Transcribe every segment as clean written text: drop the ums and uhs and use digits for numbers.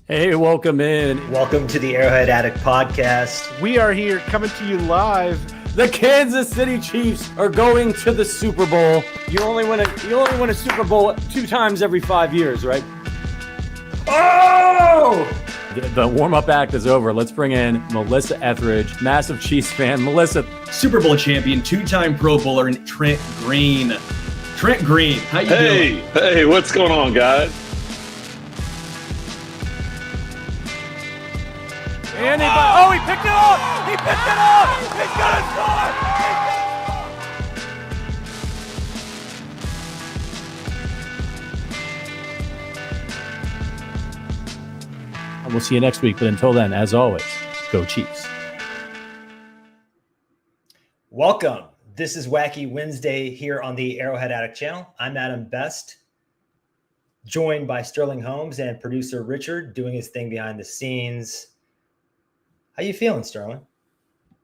Hey, welcome in. Welcome to the Arrowhead Addict podcast. We are here coming to you live. The Kansas City Chiefs are going to the Super Bowl. You only win a Super Bowl 2 times every 5 years, right? Oh! The warm-up act is over. Let's bring in Melissa Etheridge, massive Chiefs fan. Melissa, Super Bowl champion, 2-time Pro Bowler, and Trent Green. Trent Green, how you doing? Hey, what's going on, guys? And he picked it up! He picked it up! He's gonna score! and we'll see you next week. But until then, as always, go Chiefs. Welcome. This is Wacky Wednesday here on the Arrowhead Addict channel. I'm Adam Best, joined by Sterling Holmes and producer Richard, doing his thing behind the scenes. How you feeling, Sterling?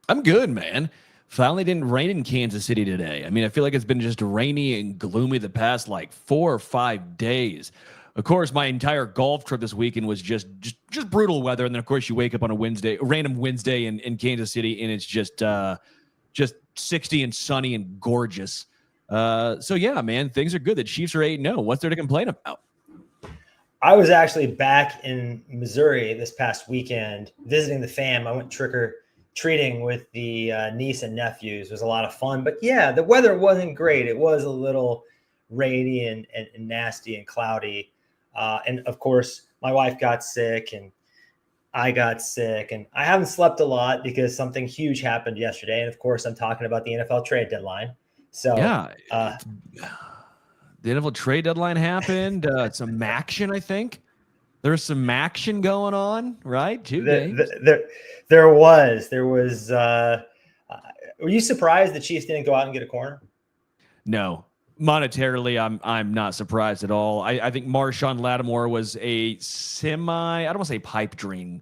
I'm good, man. Finally didn't rain in Kansas City today. I mean, I feel like it's been just rainy and gloomy the past 4 or 5 days. Of course, my entire golf trip this weekend was just brutal weather. And then, of course, you wake up on a random Wednesday in Kansas City, and it's just 60 and sunny and gorgeous. So, yeah, man, things are good. The Chiefs are 8-0. What's there to complain about? I was actually back in Missouri this past weekend visiting the fam. I went trick-or-treating with the niece and nephews. It was a lot of fun. But, yeah, the weather wasn't great. It was a little rainy and nasty and cloudy. And, of course, my wife got sick and I got sick. And I haven't slept a lot because something huge happened yesterday. And, of course, I'm talking about the NFL trade deadline. So, yeah. The NFL trade deadline happened. Some action, I think. There's some action going on, right? There was. Were you surprised the Chiefs didn't go out and get a corner? No. Monetarily, I'm not surprised at all. I think Marshawn Lattimore was a I don't want to say pipe dream,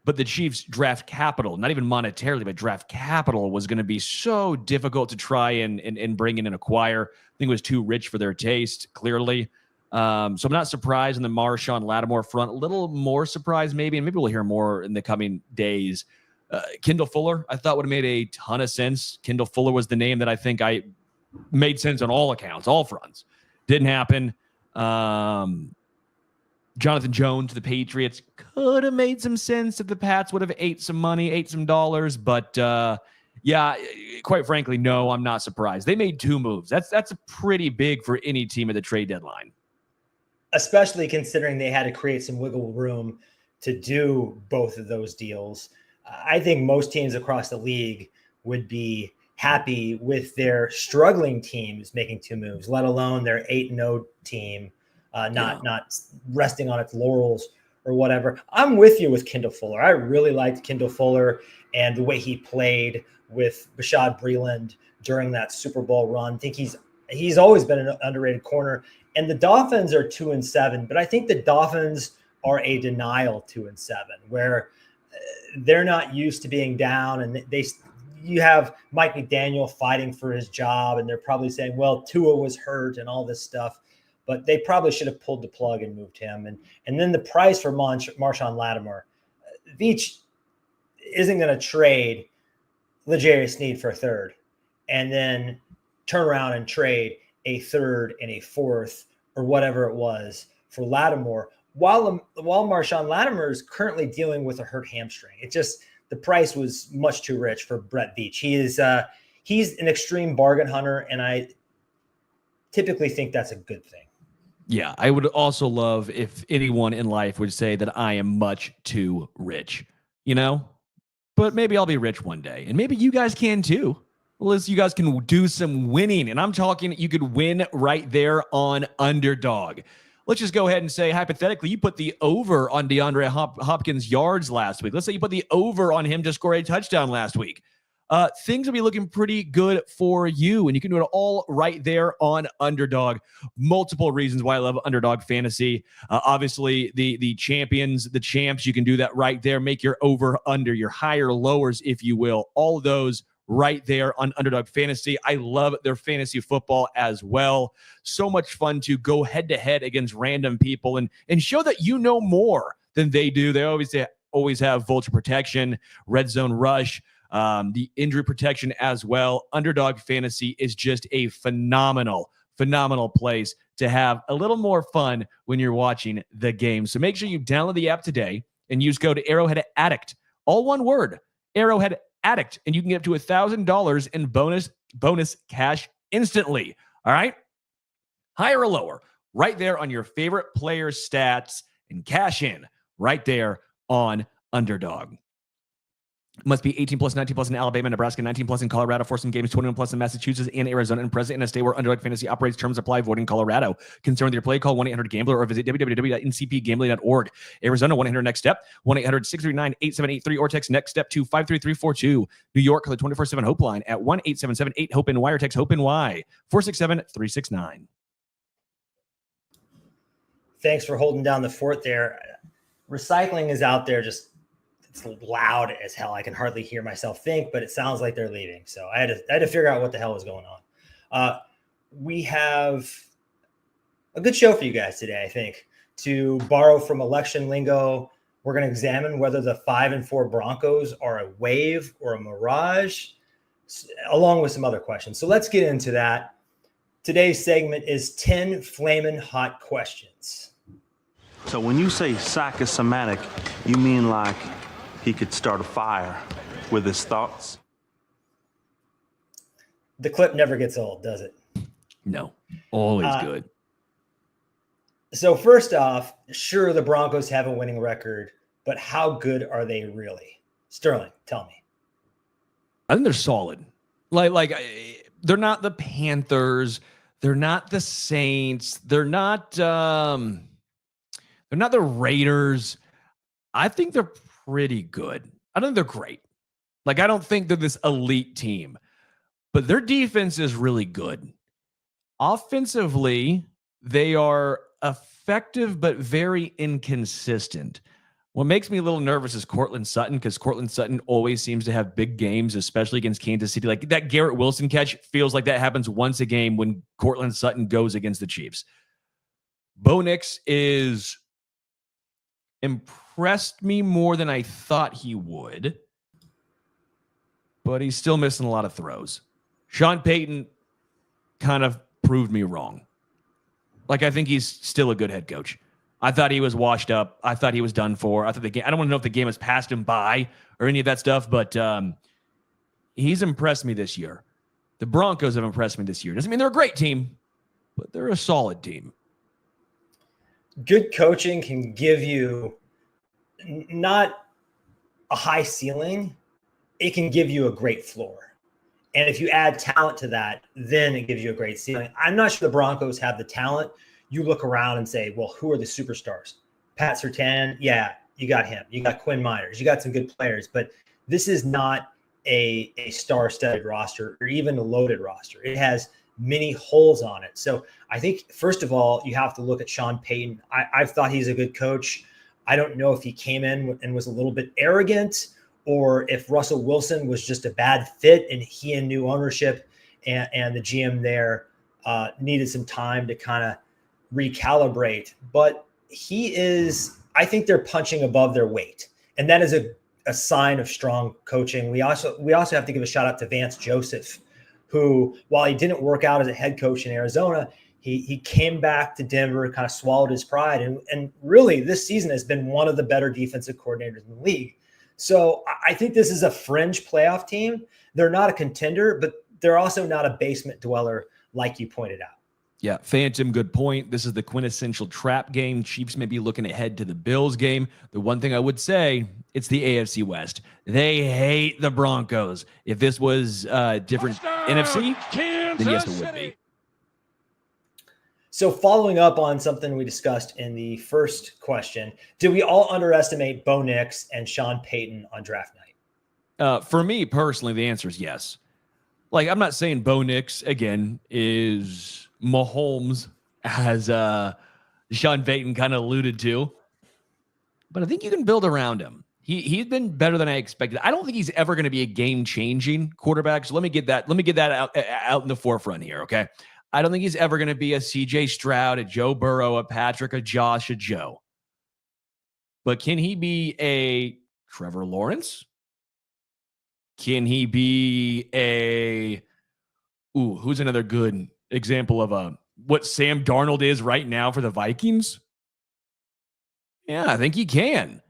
but the Chiefs draft capital, not even monetarily, but draft capital was going to be so difficult to try and bring in and acquire. I think it was too rich for their taste, clearly. So I'm not surprised in the Marshawn Lattimore front. A little more surprised maybe, and maybe we'll hear more in the coming days. Kendall Fuller, I thought would have made a ton of sense. Kendall Fuller was the name that I think I made sense on all accounts, all fronts. Didn't happen. Jonathan Jones, the Patriots, could have made some sense if the Pats would have ate some dollars. But, yeah, quite frankly, no, I'm not surprised. They made 2 moves. That's pretty big for any team at the trade deadline. Especially considering they had to create some wiggle room to do both of those deals. I think most teams across the league would be happy with their struggling teams making 2 moves, let alone their 8-0 team not resting on its laurels or whatever. I'm with you with Kendall Fuller. I really liked Kendall Fuller and the way he played with Bashaud Breeland during that Super Bowl run. I think he's always been an underrated corner. And the Dolphins are 2-7, but I think the Dolphins are a denial 2-7, where they're not used to being down, and you have Mike McDaniel fighting for his job, and they're probably saying, well, Tua was hurt and all this stuff, but they probably should have pulled the plug and moved him. And then the price for Marshawn Lattimore, Veach isn't going to trade L'Jarius Sneed for a third and then turn around and trade a third and a fourth or whatever it was for Lattimore, while Marshawn Lattimore is currently dealing with a hurt hamstring. The price was much too rich for Brett Veach. He's an extreme bargain hunter, and I typically think that's a good thing. Yeah, I would also love if anyone in life would say that I am much too rich, But maybe I'll be rich one day, and maybe you guys can too. Well, you guys can do some winning, and I'm talking you could win right there on Underdog. Let's just go ahead and say, hypothetically, you put the over on DeAndre Hopkins' yards last week. Let's say you put the over on him to score a touchdown last week. Things will be looking pretty good for you, and you can do it all right there on Underdog. Multiple reasons why I love Underdog Fantasy. Obviously, the champions, the champs, you can do that right there. Make your over, under, your higher, lowers, if you will. All of those right there on Underdog Fantasy. I love their fantasy football as well. So much fun to go head-to-head against random people and show that you know more than they do. They always have vulture protection, red zone rush, the injury protection as well. Underdog Fantasy is just a phenomenal place to have a little more fun when you're watching the game. So make sure you download the app today and use code Arrowhead Addict, all one word, Arrowhead Addict, and you can get up to $1,000 in bonus cash instantly. All right, higher or lower, right there on your favorite player's stats, and cash in right there on Underdog. Must be 18 plus, 19 plus in Alabama, Nebraska, 19 plus in Colorado for some games, 21 plus in Massachusetts and Arizona, and present in a state where Underdog Fantasy operates. Terms apply. Void in Colorado. Concerned with your play? Call 1-800-GAMBLER or visit www.ncpgambling.org. Arizona, 1-800-NEXT-STEP, 1-800-639-8783, or text NEXT STEP to 53342. New York, call the 24/7 Hope line at 1-877-8-HOPE-NY or text HOPE-NY 467-369. Thanks for holding down the fort there. Recycling is out there, just it's loud as hell. I can hardly hear myself think, but it sounds like they're leaving. So I had to figure out what the hell was going on. We have a good show for you guys today, I think. To borrow from election lingo, we're going to examine whether the 5-4 Broncos are a wave or a mirage, along with some other questions. So let's get into that. Today's segment is 10 Flamin Hot Questions. So when you say psychosomatic, you mean like he could start a fire with his thoughts? The clip never gets old, does it? No, always good. So first off, sure, the Broncos have a winning record, but how good are they really? Sterling, tell me. I think they're solid. Like they're not the Panthers. They're not the Saints. They're not the Raiders. I think they're pretty good. I don't think they're great. Like, I don't think they're this elite team, but their defense is really good. Offensively, they are effective, but very inconsistent. What makes me a little nervous is Cortland Sutton, because Cortland Sutton always seems to have big games, especially against Kansas City. Like that Garrett Wilson catch feels like that happens once a game when Cortland Sutton goes against the Chiefs. Bo Nix is impressed me more than I thought he would, but he's still missing a lot of throws. Sean Payton kind of proved me wrong. Like, I think he's still a good head coach. I thought he was washed up. I thought he was done for. I thought the game, I don't want to know if the game has passed him by or any of that stuff, but he's impressed me this year. The Broncos have impressed me this year. Doesn't mean they're a great team, but they're a solid team. Good coaching can give you not a high ceiling. It can give you a great floor. And if you add talent to that, then it gives you a great ceiling. I'm not sure the Broncos have the talent. You look around and say, well, who are the superstars? Pat Surtain, yeah, you got him. You got Quinn Miners. You got some good players. But this is not a star-studded roster or even a loaded roster. It has many holes on it. So I think, first of all, you have to look at Sean Payton. I've thought he's a good coach. I don't know if he came in and was a little bit arrogant, or if Russell Wilson was just a bad fit and he and new ownership and the GM there needed some time to kind of recalibrate. But I think they're punching above their weight. And that is a sign of strong coaching. We also have to give a shout out to Vance Joseph, who, while he didn't work out as a head coach in Arizona, he came back to Denver, kind of swallowed his pride. And really, this season has been one of the better defensive coordinators in the league. So I think this is a fringe playoff team. They're not a contender, but they're also not a basement dweller, like you pointed out. Yeah, Phantom, good point. This is the quintessential trap game. Chiefs may be looking ahead to the Bills game. The one thing I would say, it's the AFC West. They hate the Broncos. If this was different NFC, then yes, it would be. So following up on something we discussed in the first question, do we all underestimate Bo Nix and Sean Payton on draft night? For me personally, the answer is yes. Like, I'm not saying Bo Nix, again, is Mahomes, as Sean Payton kind of alluded to, but I think you can build around him. He's been better than I expected. I don't think he's ever going to be a game-changing quarterback. So let me get that out in the forefront here, okay? I don't think he's ever going to be a CJ Stroud, a Joe Burrow, a Patrick, a Josh, a Joe. But can he be a Trevor Lawrence? Can he be a who's another good example of what Sam Darnold is right now for the Vikings? Yeah, I think he can.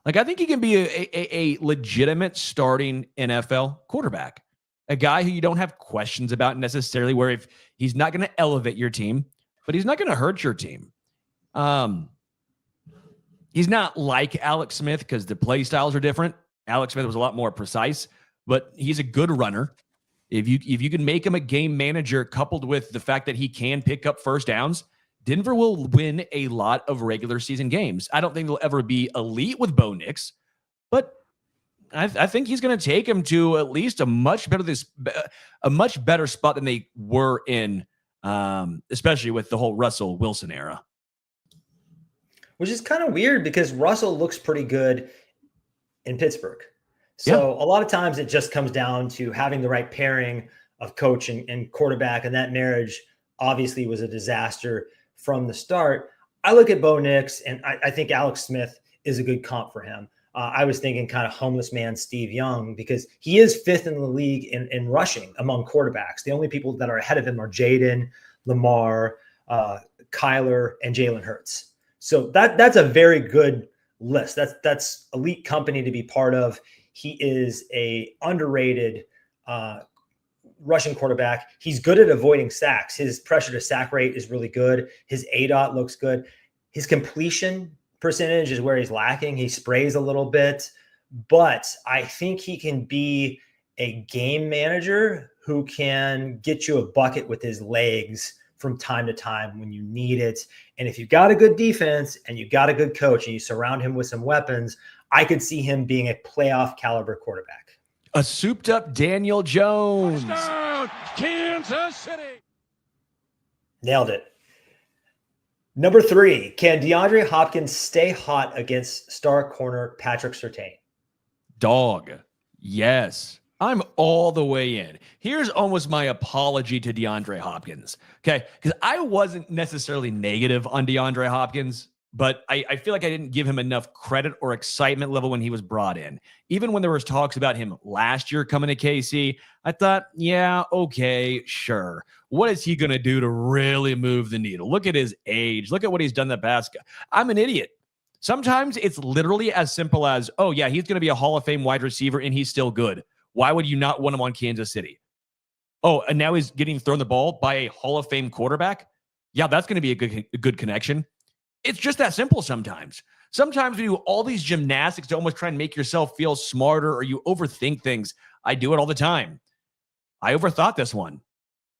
Like, I think he can be a legitimate starting NFL quarterback, a guy who you don't have questions about necessarily, where if he's not going to elevate your team, but he's not going to hurt your team. He's not like Alex Smith because the play styles are different. Alex Smith was a lot more precise, but he's a good runner. If you can make him a game manager, coupled with the fact that he can pick up first downs, Denver will win a lot of regular season games. I don't think they'll ever be elite with Bo Nix, but I think he's going to take him to at least a much better spot than they were in, especially with the whole Russell Wilson era. Which is kind of weird because Russell looks pretty good in Pittsburgh. So a lot of times it just comes down to having the right pairing of coach and quarterback, and that marriage obviously was a disaster from the start. I look at Bo Nix, and I think Alex Smith is a good comp for him. I was thinking kind of homeless man Steve Young, because he is fifth in the league in rushing among quarterbacks. The only people that are ahead of him are Jaden, Lamar, Kyler, and Jalen Hurts. So that's a very good list. That's elite company to be part of. He is a underrated rushing quarterback. He's good at avoiding sacks. His pressure to sack rate is really good. His ADOT looks good. His completion percentage is where he's lacking. He sprays a little bit, but I think he can be a game manager who can get you a bucket with his legs from time to time when you need it. And if you've got a good defense and you've got a good coach and you surround him with some weapons, I could see him being a playoff caliber quarterback. A souped up Daniel Jones. Touchdown, Kansas City. Nailed it. Number 3, can DeAndre Hopkins stay hot against star corner Patrick Surtain? Dog. Yes. I'm all the way in. Here's almost my apology to DeAndre Hopkins. Okay. Because I wasn't necessarily negative on DeAndre Hopkins, but I feel like I didn't give him enough credit or excitement level when he was brought in. Even when there was talks about him last year coming to KC, I thought, yeah, okay, sure. What is he going to do to really move the needle? Look at his age. Look at what he's done the past. I'm an idiot. Sometimes it's literally as simple as, oh, yeah, he's going to be a Hall of Fame wide receiver and he's still good. Why would you not want him on Kansas City? Oh, and now he's getting thrown the ball by a Hall of Fame quarterback? Yeah, that's going to be a good connection. It's just that simple sometimes. Sometimes you do all these gymnastics to almost try and make yourself feel smarter, or you overthink things. I do it all the time. I overthought this one.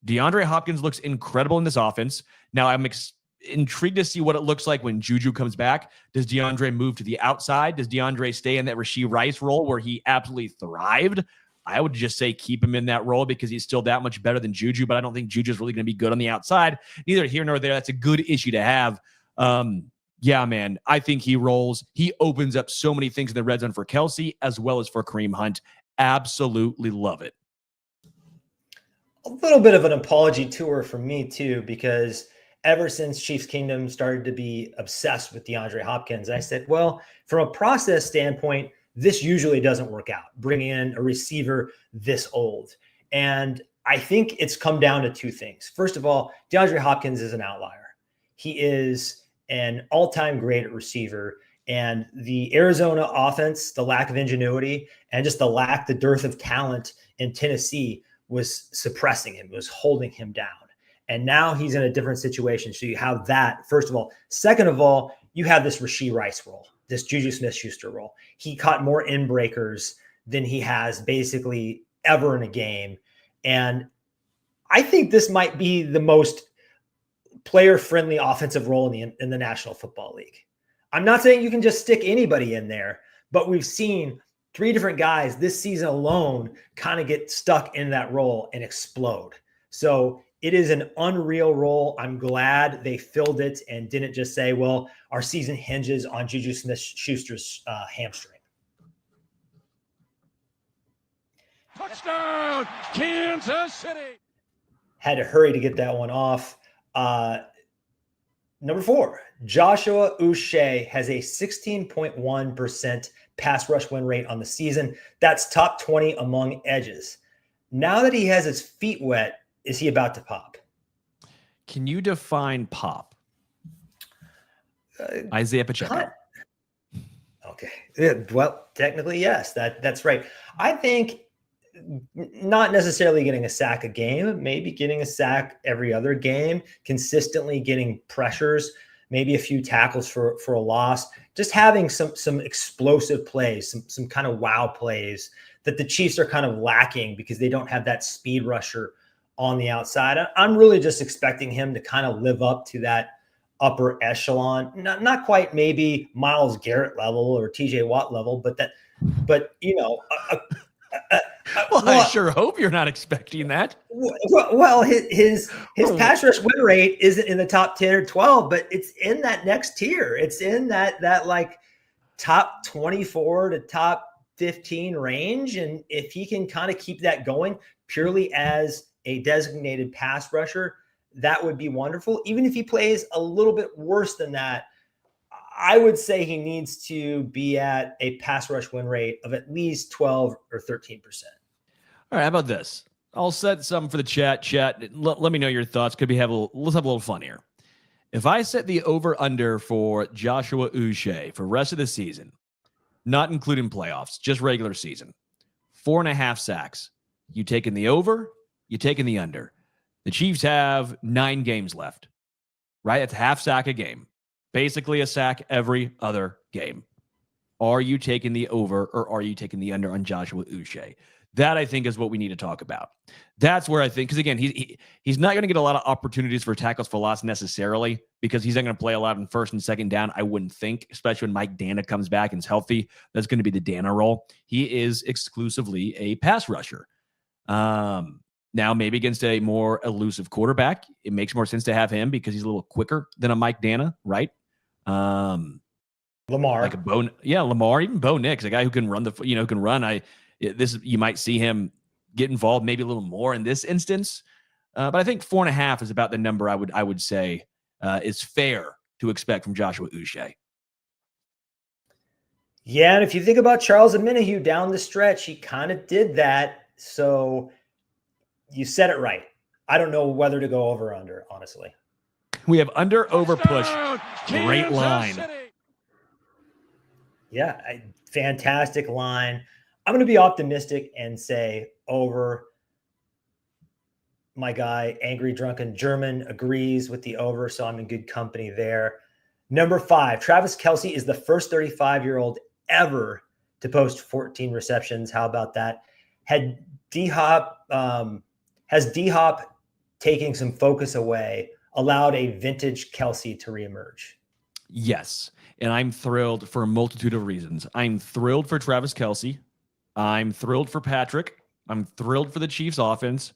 DeAndre Hopkins looks incredible in this offense. Now I'm intrigued to see what it looks like when Juju comes back. Does DeAndre move to the outside? Does DeAndre stay in that Rashee Rice role where he absolutely thrived? I would just say keep him in that role because he's still that much better than Juju, but I don't think Juju's really going to be good on the outside. Neither here nor there. That's a good issue to have. Yeah, man, I think he rolls. He opens up so many things in the red zone for Kelce as well as for Kareem Hunt. Absolutely love it. A little bit of an apology tour for me too, because ever since Chiefs Kingdom started to be obsessed with DeAndre Hopkins, I said, well, from a process standpoint, this usually doesn't work out, bringing in a receiver this old. And I think it's come down to two things. First of all, DeAndre Hopkins is an outlier. He is an all-time great receiver. And the Arizona offense, the lack of ingenuity, and just the dearth of talent in Tennessee was suppressing him, was holding him down. And now he's in a different situation. So you have that, first of all. Second of all, you have this Rashee Rice role, this Juju Smith-Schuster role. He caught more in breakers than he has basically ever in a game. And I think this might be the most player-friendly offensive role in the National Football League. I'm not saying you can just stick anybody in there, but we've seen 3 different guys this season alone kind of get stuck in that role and explode. So it is an unreal role. I'm glad they filled it and didn't just say, well, our season hinges on Juju Smith-Schuster's hamstring. Touchdown, Kansas City. Had to hurry to get that one off. Number 4, Joshua Uche has a 16.1% pass rush win rate on the season. That's top 20 among edges. Now that he has his feet wet, is he about to pop? Can you define pop? Isaiah Pacheco. Okay. Yeah, well, technically, yes, that's right. I think not necessarily getting a sack a game, maybe getting a sack every other game, consistently getting pressures, maybe a few tackles for a loss, just having some explosive plays, some kind of wow plays that the Chiefs are kind of lacking because they don't have that speed rusher on the outside. I'm really just expecting him to kind of live up to that upper echelon, not quite maybe Myles Garrett level or TJ Watt level, but you know, I sure hope you're not expecting that. Well, his pass rush win rate isn't in the top 10 or 12, but it's in that next tier. It's in that like top 24 to top 15 range. And if he can kind of keep that going purely as a designated pass rusher, that would be wonderful. Even if he plays a little bit worse than that, I would say he needs to be at a pass rush win rate of at least 12 or 13%. All right, how about this? I'll set some for the chat. Let me know your thoughts. Let's have a little fun here. If I set the over-under for Joshua Uche for rest of the season, not including playoffs, just regular season, 4.5 sacks, you taking the over, you taking the under. The Chiefs have 9 games left, right? It's half sack a game. Basically a sack every other game. Are you taking the over or are you taking the under on Joshua Uche? That, I think, is what we need to talk about. That's where I think, because again, he's not going to get a lot of opportunities for tackles for loss necessarily because he's not going to play a lot in first and second down, I wouldn't think, especially when Mike Dana comes back and is healthy. That's going to be the Dana role. He is exclusively a pass rusher. Now, maybe against a more elusive quarterback, it makes more sense to have him because he's a little quicker than a Mike Dana, right? Lamar, like Lamar, even Bo Nix, a guy who can run who can run. You might see him get involved maybe a little more in this instance, but I think 4.5 is about the number I would say is fair to expect from Joshua Uche. Yeah, and if you think about Charles Omenihu down the stretch, he kind of did that. So you said it right. I don't know whether to go over or under, honestly. We have under, over, push. Great line. Yeah, fantastic line. I'm going to be optimistic and say over. My guy, Angry Drunken German, agrees with the over, so I'm in good company there. Number 5, Travis Kelce is the first 35-year-old ever to post 14 receptions. How about that? Has D-Hop taking some focus away allowed a vintage Kelce to reemerge? Yes, and I'm thrilled for a multitude of reasons. I'm thrilled for Travis Kelce. I'm thrilled for Patrick. I'm thrilled for the Chiefs offense.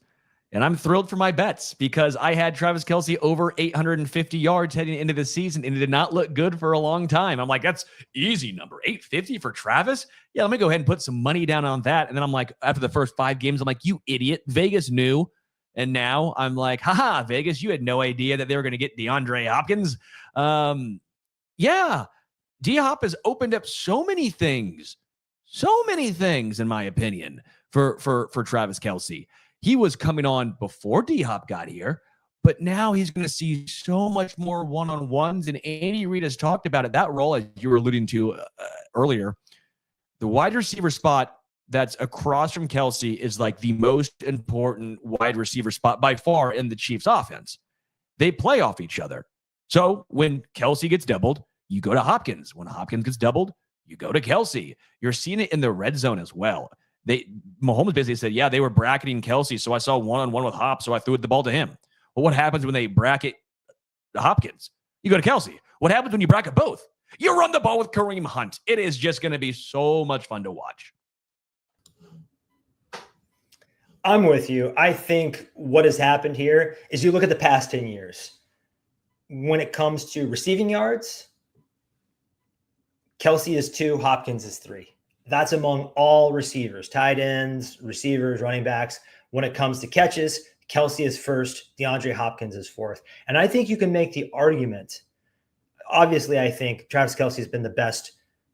And I'm thrilled for my bets because I had Travis Kelce over 850 yards heading into the season, and it did not look good for a long time. I'm like, that's easy number, 850 for Travis? Yeah, let me go ahead and put some money down on that. And then I'm like, after the first 5 games, I'm like, you idiot. Vegas knew. And now I'm like, haha, Vegas, you had no idea that they were going to get DeAndre Hopkins. Yeah, D-Hop has opened up so many things, in my opinion, for Travis Kelce. He was coming on before D-Hop got here, but now he's going to see so much more one-on-ones. And Andy Reid has talked about it. That role, as you were alluding to earlier, the wide receiver spot that's across from Kelce is like the most important wide receiver spot by far in the Chiefs offense. They play off each other. So when Kelce gets doubled, you go to Hopkins. When Hopkins gets doubled, you go to Kelce. You're seeing it in the red zone as well. Mahomes basically said, yeah, they were bracketing Kelce, so I saw one-on-one with Hop, so I threw the ball to him. Well, what happens when they bracket Hopkins? You go to Kelce. What happens when you bracket both? You run the ball with Kareem Hunt. It is just going to be so much fun to watch. I'm with you. I think what has happened here is you look at the past 10 years. When it comes to receiving yards, Kelce is 2, Hopkins is 3. That's among all receivers, tight ends, receivers, running backs. When it comes to catches, Kelce is first, DeAndre Hopkins is 4th. And I think you can make the argument obviously, I think Travis Kelce has been the best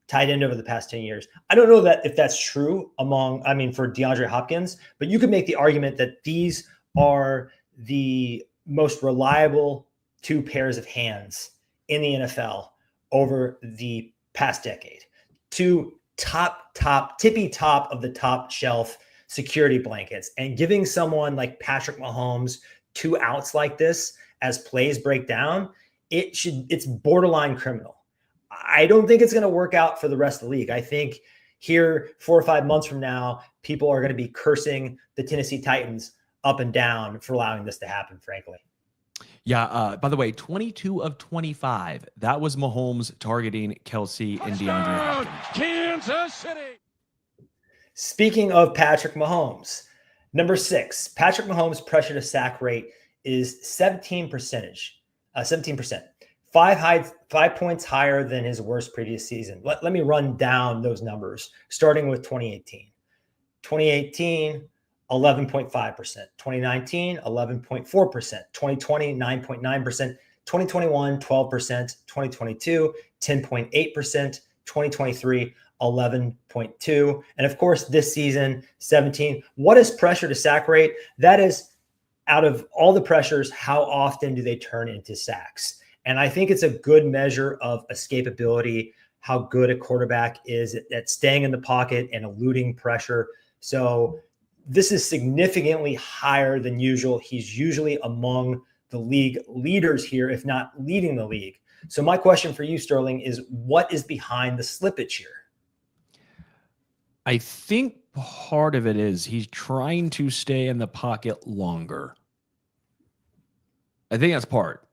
tight end over the past 10 years. I don't know that if that's true for DeAndre Hopkins, but you could make the argument that these are the most reliable two pairs of hands in the NFL over the past decade. Two tippy top of the top shelf security blankets, and giving someone like Patrick Mahomes 2 outs like this as plays break down, it's borderline criminal. I don't think it's going to work out for the rest of the league. I think here 4 or 5 months from now, people are going to be cursing the Tennessee Titans up and down for allowing this to happen, frankly. Yeah. By the way, 22 of 25. That was Mahomes targeting Kelce and DeAndre Hopkins. Kansas City. Speaking of Patrick Mahomes, number 6, Patrick Mahomes' pressure to sack rate is 17%. 5 points higher than his worst previous season. Let me run down those numbers, starting with 2018. 2018, 11.5%. 2019, 11.4%. 2020, 9.9%. 2021, 12%. 2022, 10.8%. 2023, 11.2%. And of course, this season, 17. What is pressure to sack rate? That is, out of all the pressures, how often do they turn into sacks? And I think it's a good measure of escapability, how good a quarterback is at staying in the pocket and eluding pressure. So this is significantly higher than usual. He's usually among the league leaders here, if not leading the league. So my question for you, Sterling, is what is behind the slippage here? I think part of it is he's trying to stay in the pocket longer. I think that's part.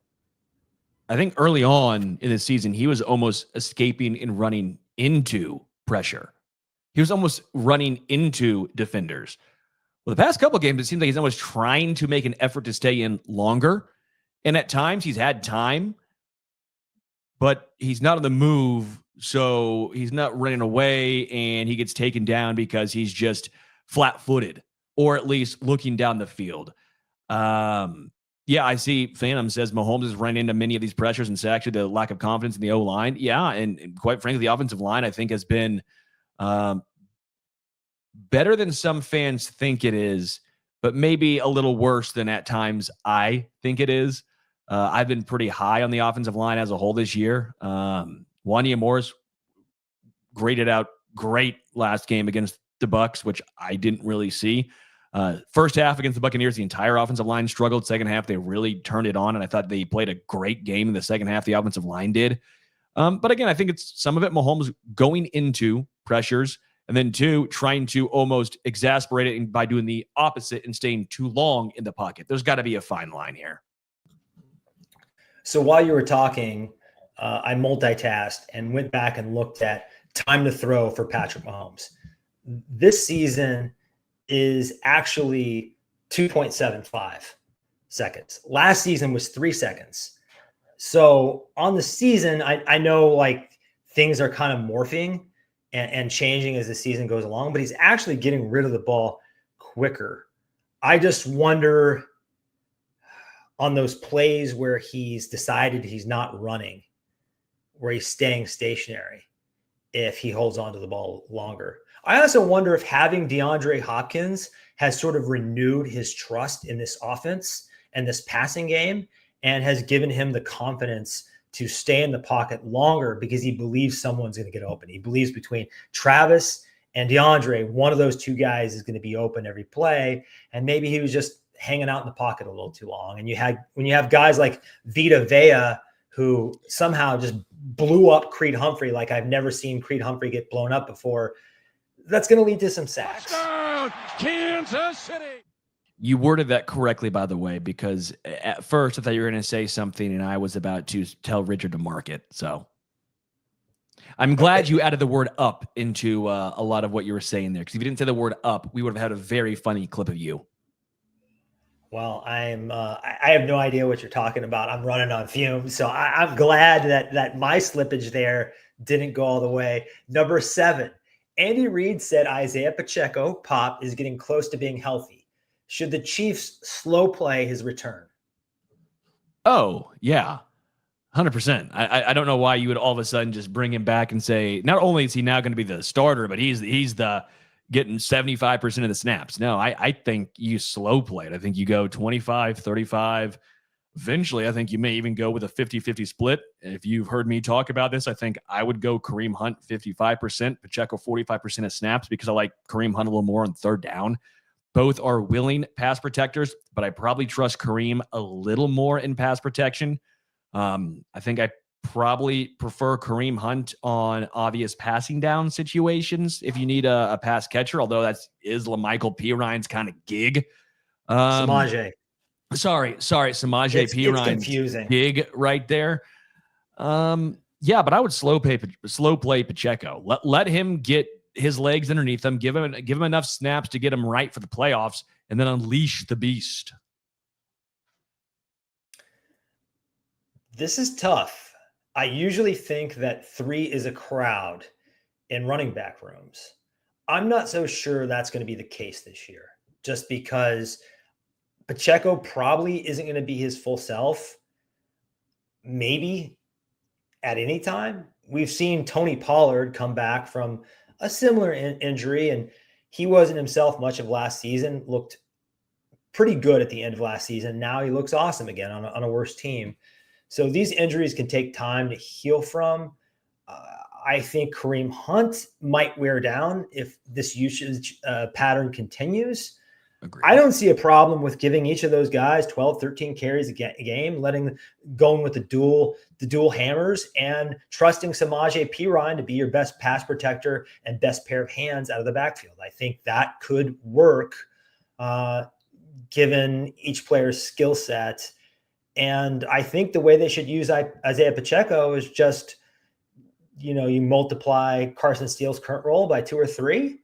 I think early on in the season, he was almost escaping and running into pressure. He was almost running into defenders. Well, the past couple of games, it seems like he's almost trying to make an effort to stay in longer. And at times he's had time, but he's not on the move. So he's not running away and he gets taken down because he's just flat-footed or at least looking down the field. Yeah, I see Phantom says Mahomes has run into many of these pressures and actually the lack of confidence in the O-line. Yeah, and quite frankly, the offensive line, I think, has been better than some fans think it is, but maybe a little worse than at times I think it is. I've been pretty high on the offensive line as a whole this year. Wanya Morris graded out great last game against the Bucs, which I didn't really see. First half against the Buccaneers, the entire offensive line struggled. Second half, they really turned it on, and I thought they played a great game in the second half. The offensive line did. But again, I think it's some of it Mahomes going into pressures, and then 2, trying to almost exasperate it by doing the opposite and staying too long in the pocket. There's got to be a fine line here. So while you were talking, I multitasked and went back and looked at time to throw for Patrick Mahomes. This season is actually 2.75 seconds. Last season was 3 seconds. So on the season, I know like things are kind of morphing and changing as the season goes along, but he's actually getting rid of the ball quicker. I just wonder on those plays where he's decided he's not running, where he's staying stationary, if he holds on to the ball longer. I also wonder if having DeAndre Hopkins has sort of renewed his trust in this offense and this passing game and has given him the confidence to stay in the pocket longer because he believes someone's going to get open. He believes between Travis and DeAndre, one of those two guys is going to be open every play. And maybe he was just hanging out in the pocket a little too long. And when you have guys like Vita Vea, who somehow just blew up Creed Humphrey like I've never seen Creed Humphrey get blown up before, that's going to lead to some sacks. Touchdown, Kansas City. You worded that correctly, by the way, because at first I thought you were going to say something and I was about to tell Richard to mark it. So I'm glad you added the word up into a lot of what you were saying there, because if you didn't say the word up, we would have had a very funny clip of you. Well, I have no idea what you're talking about. I'm running on fumes. So I'm glad that my slippage there didn't go all the way. Number 7, Andy Reid said Isaiah Pacheco, Pop, is getting close to being healthy. Should the Chiefs slow play his return? Oh, yeah. 100%. I don't know why you would all of a sudden just bring him back and say, not only is he now going to be the starter, but he's the getting 75% of the snaps. No, I think you slow play it. I think you go 25, 35. Eventually, I think you may even go with a 50-50 split. If you've heard me talk about this, I think I would go Kareem Hunt 55%, Pacheco 45% of snaps, because I like Kareem Hunt a little more on third down. Both are willing pass protectors, but I probably trust Kareem a little more in pass protection. I think I probably prefer Kareem Hunt on obvious passing down situations if you need a pass catcher, although that is LaMichael Piron's kind of gig. Samaje. Samaje It's Piron's confusing. gig right there. Yeah, but I would slow play Pacheco. Let him get his legs underneath him, give him enough snaps to get him right for the playoffs, and then unleash the beast. This is tough. I usually think that 3 is a crowd in running back rooms. I'm not so sure that's going to be the case this year, just because Pacheco probably isn't going to be his full self. Maybe at any time. We've seen Tony Pollard come back from a similar injury, and he wasn't himself much of last season, looked pretty good at the end of last season. Now he looks awesome again on a worse team. So these injuries can take time to heal from. I think Kareem Hunt might wear down if this usage pattern continues. Agreed. I don't see a problem with giving each of those guys 12, 13 carries a game, going with the dual hammers, and trusting Samaje Perine to be your best pass protector and best pair of hands out of the backfield. I think that could work given each player's skill set. And I think the way they should use Isaiah Pacheco is just, you multiply Carson Steele's current role by 2 or 3,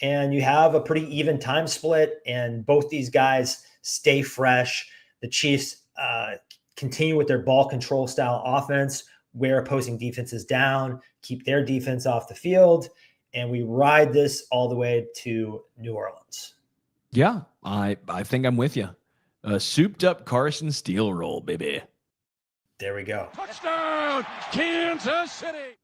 and you have a pretty even time split, and both these guys stay fresh. The Chiefs continue with their ball control style offense, wear opposing defenses down, keep their defense off the field, and we ride this all the way to New Orleans. Yeah, I think I'm with you. Souped up Carson Steele roll, baby. There we go. Touchdown, Kansas City.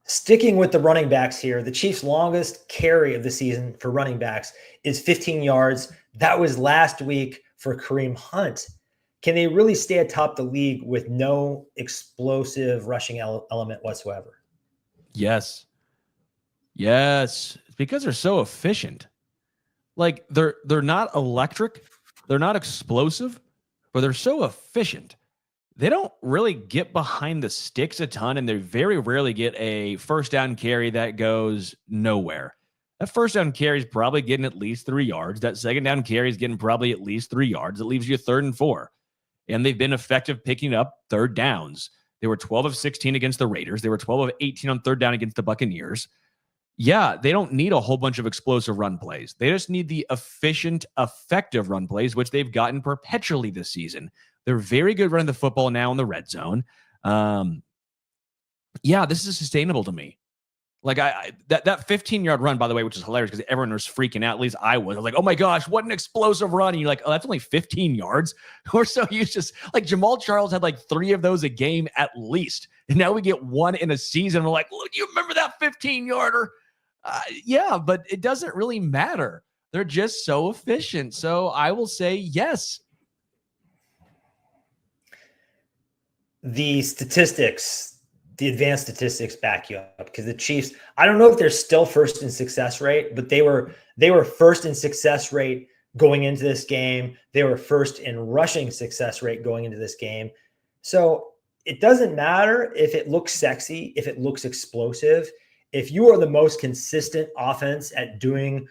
Sticking with the running backs here, the Chiefs' longest carry of the season for running backs is 15 yards. That was last week for Kareem Hunt. Can they really stay atop the league with no explosive rushing element whatsoever? Yes. It's because they're so efficient. Like they're not electric, they're not explosive, but they're so efficient. They don't really get behind the sticks a ton, and they very rarely get a first down carry that goes nowhere. That first down carry is probably getting at least 3 yards. That second down carry is getting probably at least 3 yards. It leaves you 3rd and 4. And they've been effective picking up third downs. They were 12 of 16 against the Raiders. They were 12 of 18 on third down against the Buccaneers. Yeah, they don't need a whole bunch of explosive run plays. They just need the efficient, effective run plays, which they've gotten perpetually this season. They're very good running the football now in the red zone. Yeah, this is sustainable to me. Like that 15-yard run, by the way, which is hilarious because everyone was freaking out. At least I was. I was like, oh my gosh, what an explosive run. And you're like, oh, that's only 15 yards. We're so used to, like, Jamal Charles had like 3 of those a game at least. And now we get 1 in a season. We're like, look, you remember that 15-yarder? Yeah, but it doesn't really matter. They're just so efficient. So I will say yes. The statistics, the advanced statistics back you up, because the Chiefs, I don't know if they're still first in success rate, but they were first in success rate going into this game. They were first in rushing success rate going into this game. So it doesn't matter if it looks sexy, if it looks explosive. If you are the most consistent offense at doing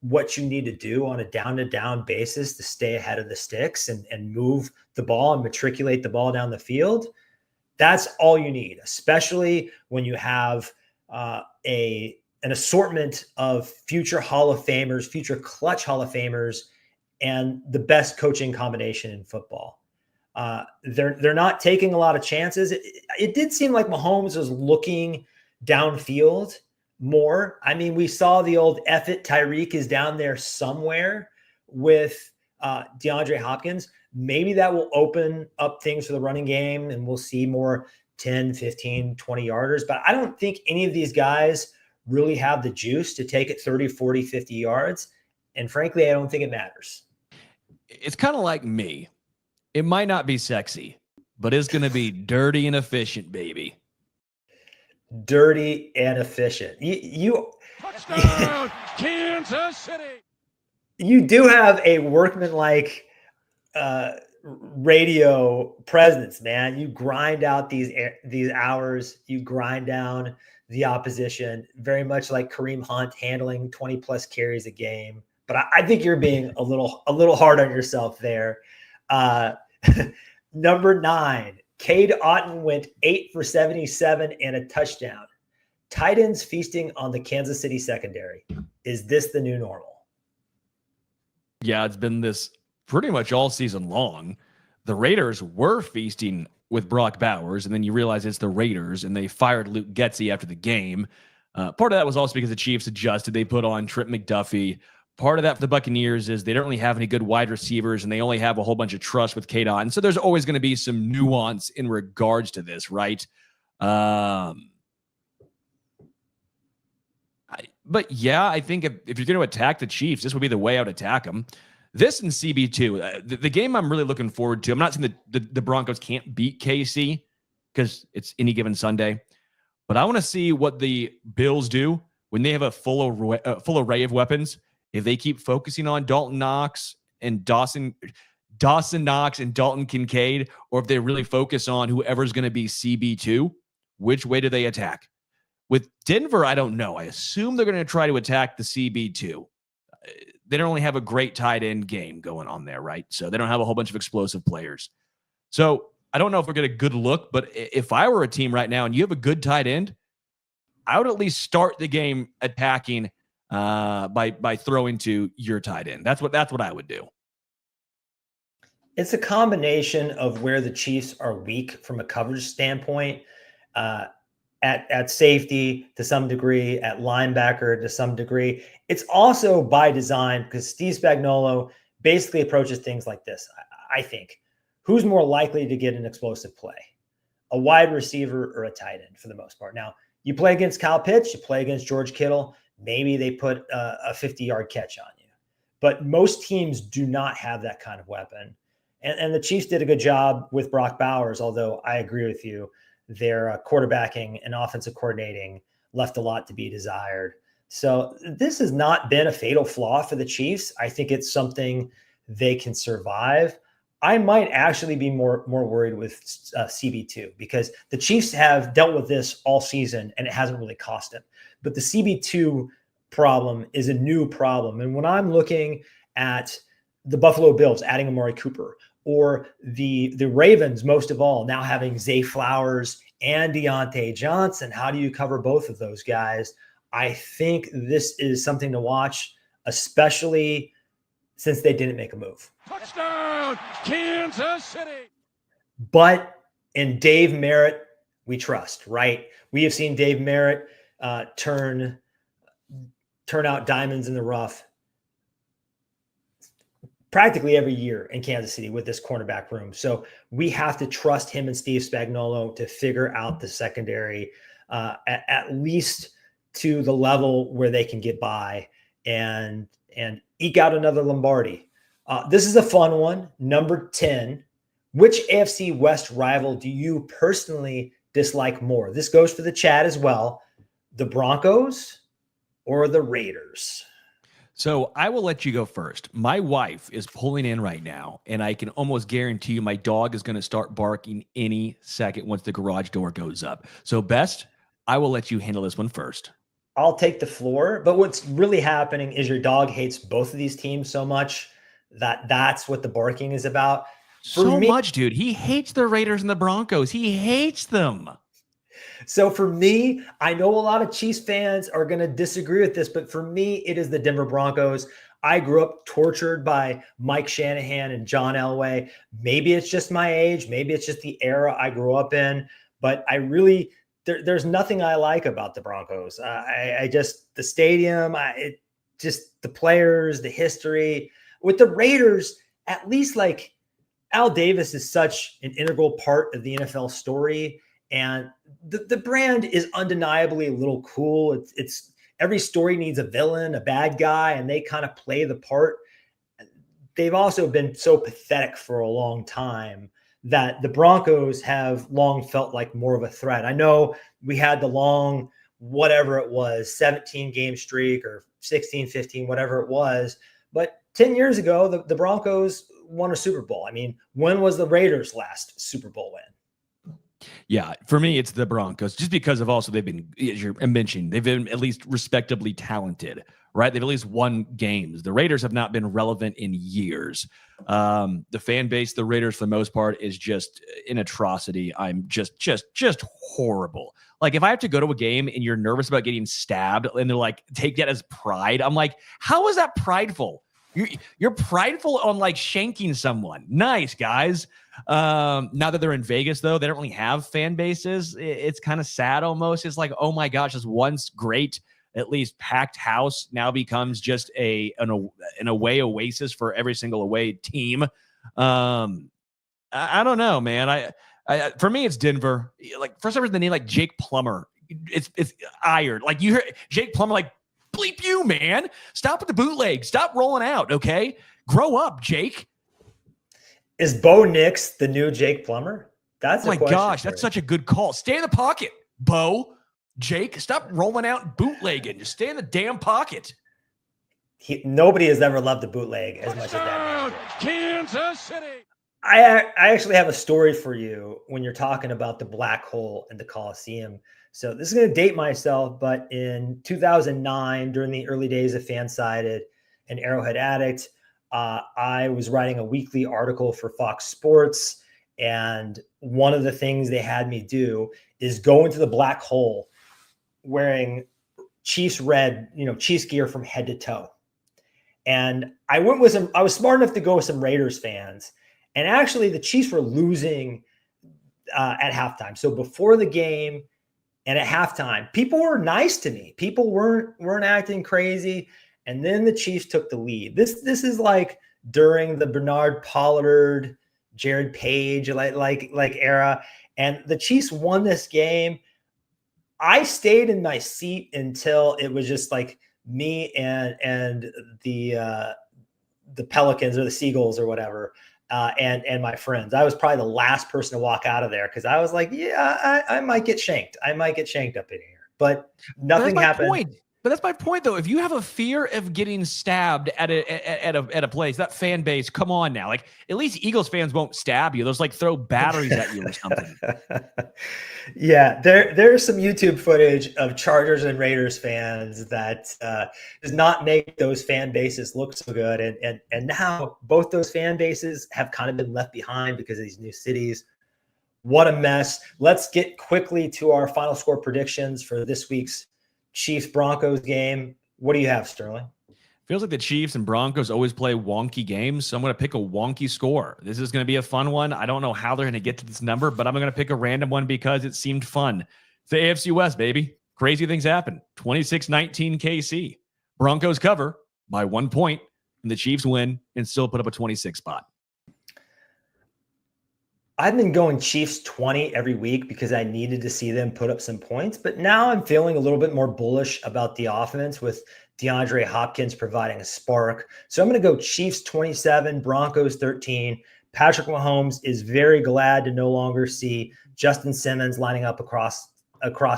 what you need to do on a down-to-down basis to stay ahead of the sticks and move the ball and matriculate the ball down the field, that's all you need, especially when you have an assortment of future Hall of Famers, future clutch Hall of Famers, and the best coaching combination in football. They're not taking a lot of chances. It did seem like Mahomes was looking downfield more. I mean, we saw the old F it, Tyreek is down there somewhere with DeAndre Hopkins, maybe that will open up things for the running game and we'll see more 10, 15, 20 yarders. But I don't think any of these guys really have the juice to take it 30, 40, 50 yards. And frankly, I don't think it matters. It's kind of like me. It might not be sexy, but it's going to be dirty and efficient, baby. Dirty and efficient. You Touchdown, Kansas City. You do have a workman-like radio presence, man. You grind out these hours. You grind down the opposition, very much like Kareem Hunt handling 20 plus carries a game. But I think you're being a little hard on yourself there. Number 9, Cade Otton went 8 for 77 and a touchdown. Tight ends feasting on the Kansas City secondary. Is this the new normal? Yeah, it's been this pretty much all season long. The Raiders were feasting with Brock Bowers, and then you realize it's the Raiders, and they fired Luke Getsy after the game. Part of that was also because the Chiefs adjusted. They put on Trent McDuffie. Part of that for the Buccaneers is they don't really have any good wide receivers, and they only have a whole bunch of trust with Cade Otton. So there's always going to be some nuance in regards to this, right? But yeah, I think if you're going to attack the Chiefs, this would be the way I would attack them. This and CB2, the game I'm really looking forward to. I'm not saying that the Broncos can't beat KC because it's any given Sunday, but I want to see what the Bills do when they have a full array of weapons. If they keep focusing on Dawson Knox and Dalton Kincaid, or if they really focus on whoever's going to be CB2, which way do they attack? With Denver, I don't know. I assume they're going to try to attack the CB2. They don't really have a great tight end game going on there, right? So they don't have a whole bunch of explosive players. So I don't know if we're getting a good look, but if I were a team right now and you have a good tight end, I would at least start the game attacking by throwing to your tight end. That's what I would do. It's a combination of where the Chiefs are weak from a coverage standpoint, at safety to some degree, at linebacker to some degree. It's also by design because Steve Spagnuolo basically approaches things like this. I think, who's more likely to get an explosive play, a wide receiver or a tight end for the most part? Now, you play against Kyle Pitts, you play against George Kittle, maybe they put a 50-yard catch on you. But most teams do not have that kind of weapon. And the Chiefs did a good job with Brock Bowers, although I agree with you. Their quarterbacking and offensive coordinating left a lot to be desired. So this has not been a fatal flaw for the Chiefs. I think it's something they can survive. I might actually be more worried with CB2 because the Chiefs have dealt with this all season and it hasn't really cost them. But the CB2 problem is a new problem. And when I'm looking at the Buffalo Bills adding Amari Cooper, or the Ravens, most of all, now having Zay Flowers and Deontay Johnson, how do you cover both of those guys? I think this is something to watch, especially since they didn't make a move. Touchdown, Kansas City. But in Dave Merritt, we trust, right? We have seen Dave Merritt turn out diamonds in the rough practically every year in Kansas City with this cornerback room. So we have to trust him and Steve Spagnuolo to figure out the secondary at least to the level where they can get by and eke out another Lombardi. This is a fun one. Number 10, which AFC West rival do you personally dislike more? This goes for the chat as well. The Broncos or the Raiders? So I will let you go first. My wife is pulling in right now, and I can almost guarantee you my dog is going to start barking any second once the garage door goes up. So Best, I will let you handle this one first. I'll take the floor, but what's really happening is your dog hates both of these teams so much that's what the barking is about. So much, dude. He hates the Raiders and the Broncos. He hates them. So for me, I know a lot of Chiefs fans are going to disagree with this, but for me, it is the Denver Broncos. I grew up tortured by Mike Shanahan and John Elway. Maybe it's just my age. Maybe it's just the era I grew up in. But I really, there's nothing I like about the Broncos. I just, the stadium, just the players, the history. With the Raiders, at least like Al Davis is such an integral part of the NFL story, and the brand is undeniably a little cool. It's every story needs a villain, a bad guy, and they kind of play the part. They've also been so pathetic for a long time that the Broncos have long felt like more of a threat. I know we had the long, whatever it was, 17-game streak or 16, 15, whatever it was. But 10 years ago, the Broncos won a Super Bowl. I mean, when was the Raiders' last Super Bowl win? Yeah, for me, it's the Broncos, just because of also they've been, as you're mentioning, they've been at least respectably talented, right? They've at least won games. The Raiders have not been relevant in years. The fan base, the Raiders, for the most part, is just an atrocity. I'm just horrible. Like, if I have to go to a game and you're nervous about getting stabbed and they're like, take that as pride, I'm like, how is that prideful? You're prideful on like shanking someone. Nice, guys. Now that they're in Vegas, though, they don't really have fan bases. It's kind of sad almost. It's like, oh my gosh, this once great, at least packed house now becomes just an away oasis for every single away team. I don't know, man. I for me, it's Denver. Like, for some reason, they need like Jake Plummer. It's iron. Like, you hear Jake Plummer, like, bleep you, man. Stop with the bootleg. Stop rolling out, okay? Grow up, Jake. Is Bo Nix the new Jake Plummer? That's oh my gosh, that's such a good call. Stay in the pocket, Bo. Jake, stop rolling out and bootlegging. Just stay in the damn pocket. Nobody has ever loved the bootleg as much as that man. Kansas City. I actually have a story for you when you're talking about the black hole in the Coliseum. So this is going to date myself, but in 2009, during the early days of Fansided and Arrowhead Addict, I was writing a weekly article for Fox Sports, and one of the things they had me do is go into the black hole wearing Chiefs red, Chiefs gear from head to toe. And I was smart enough to go with some Raiders fans. And actually the Chiefs were losing at halftime. So before the game and at halftime, people were nice to me. People weren't acting crazy. And then the Chiefs took the lead. This is like during the Bernard Pollard, Jared Page like era. And the Chiefs won this game. I stayed in my seat until it was just like me and the Pelicans or the Seagulls or whatever, and my friends. I was probably the last person to walk out of there because I was like, yeah, I might get shanked. I might get shanked up in here. But nothing happened. But that's my point, though. If you have a fear of getting stabbed at a place, that fan base, come on now. Like, at least Eagles fans won't stab you. They'll just like throw batteries at you or something. Yeah, there's some YouTube footage of Chargers and Raiders fans that does not make those fan bases look so good. And now both those fan bases have kind of been left behind because of these new cities. What a mess. Let's get quickly to our final score predictions for this week's Chiefs-Broncos game. What do you have, Sterling? Feels like the Chiefs and Broncos always play wonky games, so I'm going to pick a wonky score. This is going to be a fun one. I don't know how they're going to get to this number, but I'm going to pick a random one because it seemed fun. It's the AFC West, baby. Crazy things happen. 26-19 KC. Broncos cover by 1 point, and the Chiefs win and still put up a 26 spot. I've been going Chiefs 20 every week because I needed to see them put up some points, but now I'm feeling a little bit more bullish about the offense with DeAndre Hopkins providing a spark. So I'm going to go Chiefs 27, Broncos 13. Patrick Mahomes is very glad to no longer see Justin Simmons lining up across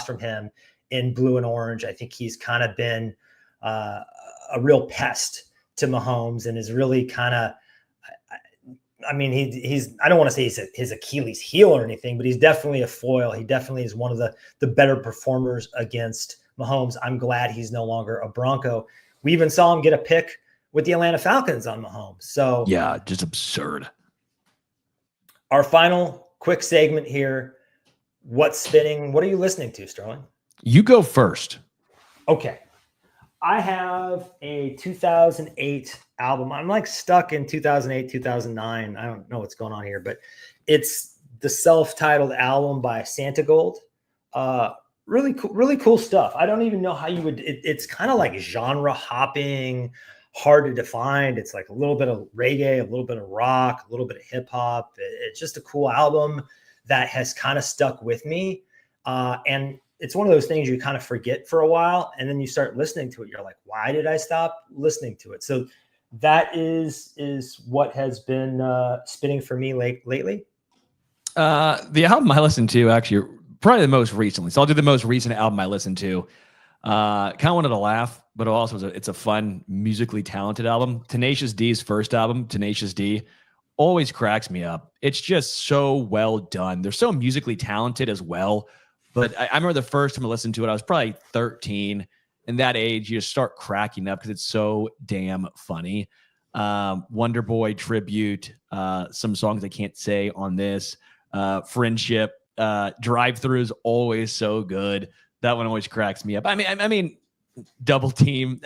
from him in blue and orange. I think he's kind of been a real pest to Mahomes and is really kind of, I mean, he's I don't want to say he's his Achilles heel or anything, but he's definitely a foil. He definitely is one of the better performers against Mahomes. I'm glad he's no longer a Bronco. We even saw him get a pick with the Atlanta Falcons on Mahomes. So yeah, just absurd. Our final quick segment here. What's spinning? What are you listening to, Sterling? You go first. Okay. I have a 2008 album. I'm like stuck in 2008, 2009. I don't know what's going on here, but it's the self-titled album by Santa Gold. Really cool stuff. I don't even know how you would, it's kind of like genre hopping, hard to define. It's like a little bit of reggae, a little bit of rock, a little bit of hip hop. It's just a cool album that has kind of stuck with me. And it's one of those things you kind of forget for a while, and then you start listening to it. You're like, why did I stop listening to it? So that is what has been spinning for me lately. The album I listened to, actually, probably the most recently. So I'll do the most recent album I listened to. Kind of wanted to laugh, but also it's a fun, musically talented album. Tenacious D's first album, Tenacious D, always cracks me up. It's just so well done. They're so musically talented as well. But I remember the first time I listened to it, I was probably 13. In that age, you just start cracking up because it's so damn funny. Wonder Boy tribute, some songs I can't say on this. Friendship, Drive-Thru is always so good. That one always cracks me up. I mean, Double Team.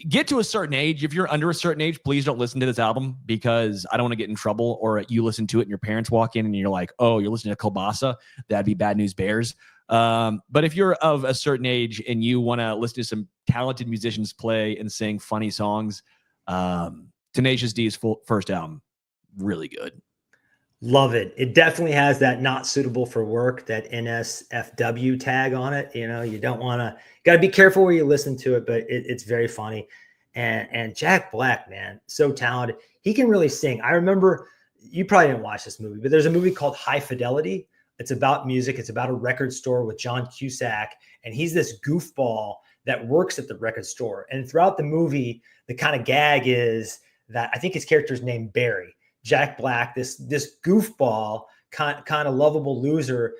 Get to a certain age. If you're under a certain age, please don't listen to this album because I don't want to get in trouble. Or you listen to it and your parents walk in and you're like, "Oh, you're listening to Kielbasa? That'd be Bad News Bears." But if you're of a certain age and you want to listen to some talented musicians play and sing funny songs, Tenacious D's first album, really good. Love it. It definitely has that not suitable for work, that NSFW tag on it. You know, you don't want to, got to be careful where you listen to it, but it's very funny. And Jack Black, man, so talented. He can really sing. I remember, you probably didn't watch this movie, but there's a movie called High Fidelity. It's about music. It's about a record store with John Cusack. And he's this goofball that works at the record store. And throughout the movie, the kind of gag is that I think his character's named Barry. Jack Black, this goofball, kind of lovable loser,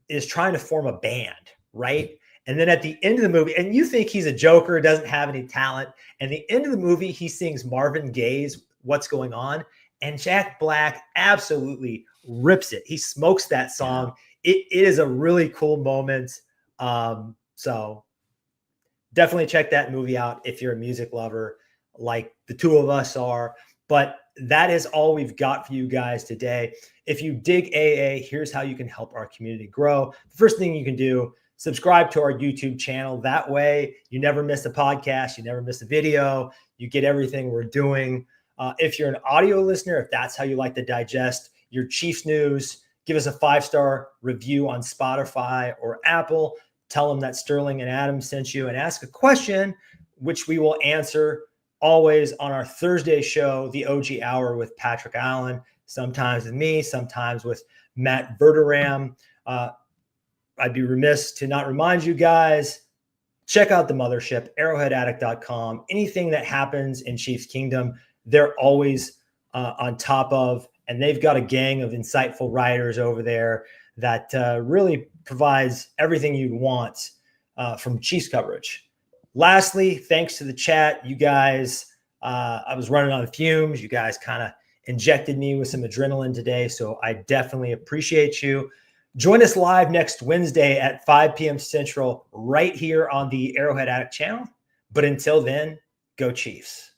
is trying to form a band, right? And then at the end of the movie, and you think he's a joker, doesn't have any talent. And the end of the movie, he sings Marvin Gaye's "What's Going On," and Jack Black absolutely rips it. He smokes that song. It is a really cool moment. So definitely check that movie out if you're a music lover, like the two of us are. But that is all we've got for you guys today. If you dig AA, here's how you can help our community grow. The first thing you can do, subscribe to our YouTube channel. That way you never miss a podcast. You never miss a video. You get everything we're doing. If you're an audio listener, if that's how you like to digest your Chiefs news, give us a 5-star review on Spotify or Apple. Tell them that Sterling and Adam sent you and ask a question, which we will answer always on our Thursday show, the OG Hour with Patrick Allen, sometimes with me, sometimes with Matt Verderam. I'd be remiss to not remind you guys, check out the mothership, arrowheadaddict.com. Anything that happens in Chiefs Kingdom, they're always on top of, and they've got a gang of insightful writers over there that really provides everything you'd want from Chiefs coverage. Lastly, thanks to the chat, you guys, I was running on fumes. You guys kind of injected me with some adrenaline today, so I definitely appreciate you. Join us live next Wednesday at 5 p.m. Central right here on the Arrowhead Addict channel. But until then, go Chiefs.